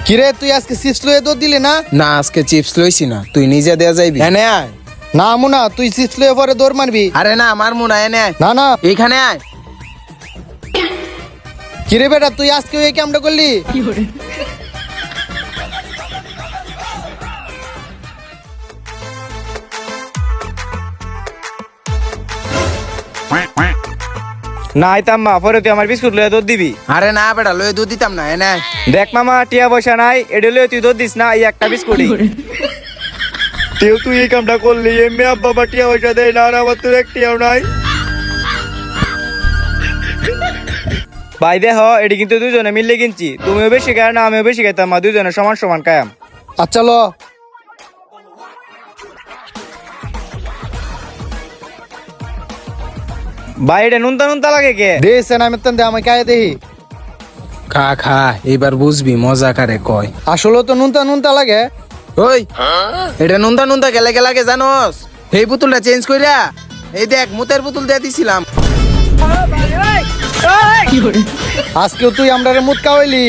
কিরে তুই আজকে চিপস লয়ে দৌড় দিলি না? না আজকে চিপস লইছি না, তুই নিজে দেয়া যাইবি। এনে আয়। না মুনা, তুই চিপস লয়ে পরে দৌড় মারবি। আরে না আমার মুনা, এনে আয়। না না, এইখানে আয়। কিরে বেটা তুই আজকে এই কামটা করলি? না আইতাম মা, পরে তুই আমার বিস্কুট লয়ে দুধ দিবি। আরে না বেটা, লয়ে দুধ দিতাম না, এনে আয়। দেখ মামা, টিয়া পয়সা নাই, এটা লয়ে তুই দুধ দিস না, এই একটা বিস্কুটই। তুই এই কামটা করলি, এমনি আব্বা টিয়া পয়সা দেয় না, আর আমার তোর একটিও নাই। ভাই দেখ, এটি কিন্তু দুজনে মিললে কিনছি, তুমিও বেশি খায় না আমিও বেশি খাইতাম, দুজনে সমান সমান খায়াম। আচ্ছা লো। ভাই এটা নুনতা নুনতা লাগে কে? দেছে না মেতন দে আমাকে আয় দেহি। খা খা, এবার বুঝবি মজা কারে কয়। আসলে তো নুনতা নুনতা লাগে। ওই এটা নুনতা নুনতা গেলে লাগে জানোস? এই বোতলটা চেঞ্জ কইরা এই দেখ মুতের বোতল দিয়ে দিছিলাম। আজকেও তুই আমরারে মুত খাওয়াইলি।